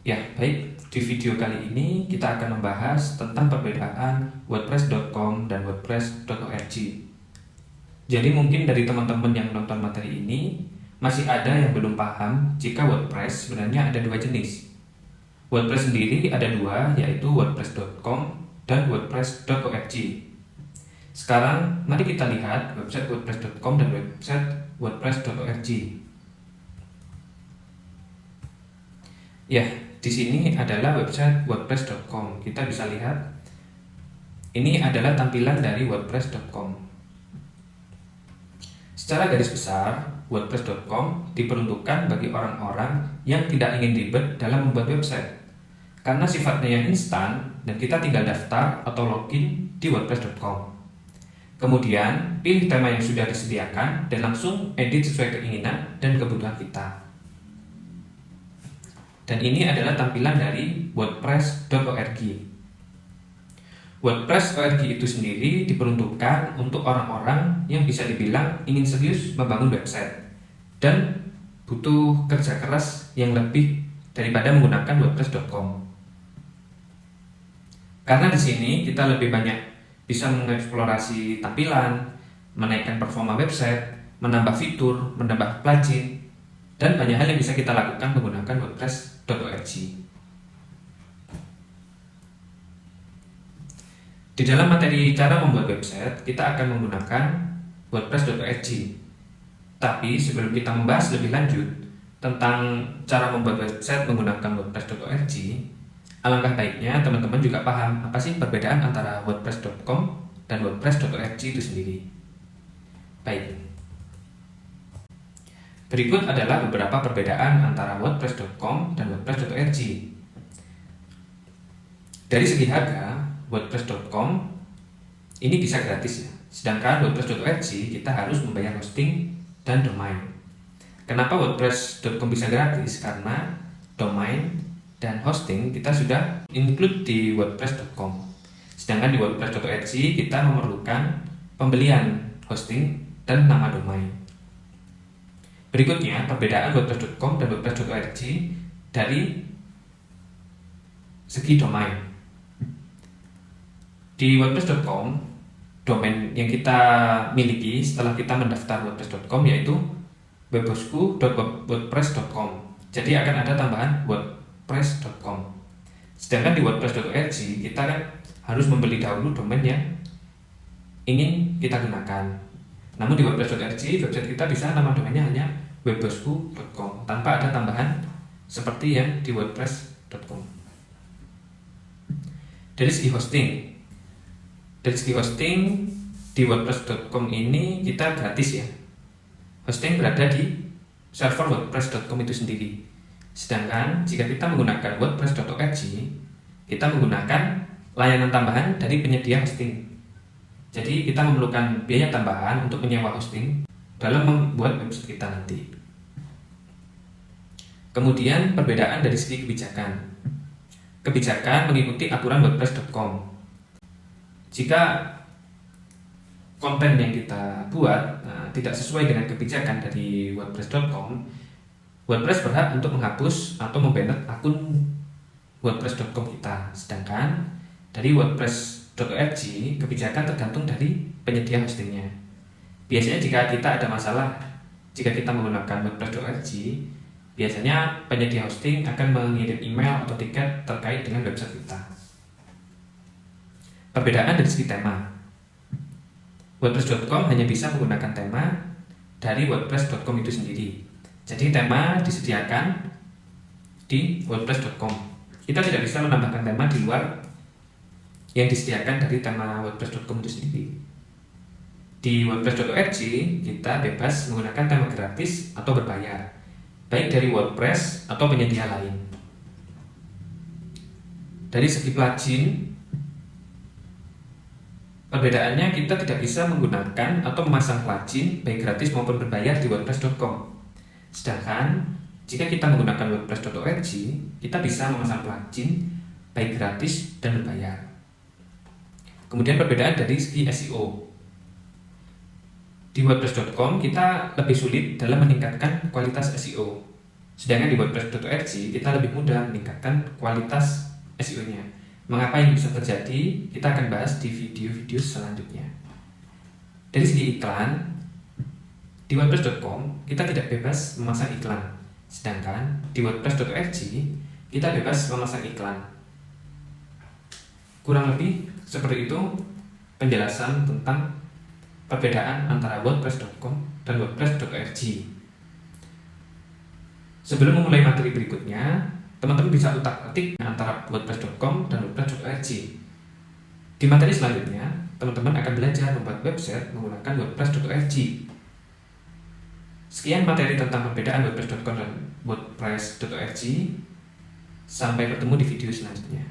Ya, baik. Di video kali ini kita akan membahas tentang perbedaan WordPress.com dan WordPress.org. Jadi mungkin dari teman-teman yang nonton materi ini masih ada yang belum paham jika WordPress sebenarnya ada dua jenis. WordPress sendiri ada dua, yaitu WordPress.com dan WordPress.org. Sekarang mari kita lihat website WordPress.com dan website WordPress.org. Ya, di sini adalah website WordPress.com. Kita bisa lihat ini adalah tampilan dari WordPress.com. Secara garis besar, WordPress.com diperuntukkan bagi orang-orang yang tidak ingin ribet dalam membuat website. Karena sifatnya yang instan dan kita tinggal daftar atau login di WordPress.com. Kemudian, pilih tema yang sudah disediakan dan langsung edit sesuai keinginan dan kebutuhan kita. Dan ini adalah tampilan dari WordPress.org. WordPress.org itu sendiri diperuntukkan untuk orang-orang yang bisa dibilang ingin serius membangun website dan butuh kerja keras yang lebih daripada menggunakan WordPress.com. Karena di sini kita lebih banyak bisa mengeksplorasi tampilan, menaikkan performa website, menambah fitur, menambah plugin, dan banyak hal yang bisa kita lakukan menggunakan WordPress.org. Di dalam materi cara membuat website, kita akan menggunakan WordPress.org. Tapi sebelum kita membahas lebih lanjut tentang cara membuat website menggunakan WordPress.org, alangkah baiknya teman-teman juga paham apa sih perbedaan antara WordPress.com dan WordPress.org itu sendiri. Baik. Berikut adalah beberapa perbedaan antara WordPress.com dan WordPress.org. Dari segi harga, WordPress.com ini bisa gratis ya. Sedangkan WordPress.org kita harus membayar hosting dan domain. Kenapa WordPress.com bisa gratis? Karena domain dan hosting kita sudah include di WordPress.com. Sedangkan di WordPress.org kita memerlukan pembelian hosting dan nama domain. Berikutnya, perbedaan WordPress.com dan WordPress.org dari segi domain. Di WordPress.com, domain yang kita miliki setelah kita mendaftar WordPress.com yaitu webhostku.wordpress.com. Jadi akan ada tambahan WordPress.com. Sedangkan di WordPress.org kita kan harus membeli dahulu domain yang ingin kita gunakan. Namun di WordPress.org, website kita bisa nama domainnya hanya webhostku.com tanpa ada tambahan seperti yang di WordPress.com. Dari segi hosting di WordPress.com ini kita gratis ya. Hosting berada di server WordPress.com itu sendiri. Sedangkan jika kita menggunakan WordPress.org, kita menggunakan layanan tambahan dari penyedia hosting. Jadi kita memerlukan biaya tambahan untuk menyewa hosting dalam membuat website kita nanti. Kemudian perbedaan dari segi kebijakan. Kebijakan mengikuti aturan WordPress.com. Jika konten yang kita buat tidak sesuai dengan kebijakan dari WordPress.com, WordPress berhak untuk menghapus atau membanet akun WordPress.com kita. Sedangkan dari WordPress.org kebijakan tergantung dari penyedia hostingnya. Biasanya jika kita ada masalah, jika kita menggunakan WordPress.org, biasanya penyedia hosting akan mengirim email atau tiket terkait dengan website kita. Perbedaan dari segi tema. WordPress.com hanya bisa menggunakan tema dari WordPress.com itu sendiri. Jadi tema disediakan di WordPress.com. Kita tidak bisa menambahkan tema di luar yang disediakan dari tema WordPress.com itu sendiri. Di WordPress.org kita bebas menggunakan tema gratis atau berbayar, baik dari WordPress atau penyedia lain. Dari segi plugin, perbedaannya kita tidak bisa menggunakan atau memasang plugin baik gratis maupun berbayar di WordPress.com. Sedangkan jika kita menggunakan WordPress.org, kita bisa memasang plugin baik gratis dan berbayar. Kemudian perbedaan dari segi SEO. Di WordPress.com kita lebih sulit dalam meningkatkan kualitas SEO. Sedangkan di WordPress.org kita lebih mudah meningkatkan kualitas SEO-nya. Mengapa ini bisa terjadi? Kita akan bahas di video-video selanjutnya. Dari segi iklan, di WordPress.com kita tidak bebas memasang iklan. Sedangkan di WordPress.org kita bebas memasang iklan. Kurang lebih seperti itu penjelasan tentang perbedaan antara WordPress.com dan WordPress.org. Sebelum memulai materi berikutnya, teman-teman bisa utak-atik antara WordPress.com dan WordPress.org. Di materi selanjutnya, teman-teman akan belajar membuat website menggunakan WordPress.org. Sekian materi tentang perbedaan WordPress.com dan WordPress.org. Sampai bertemu di video selanjutnya.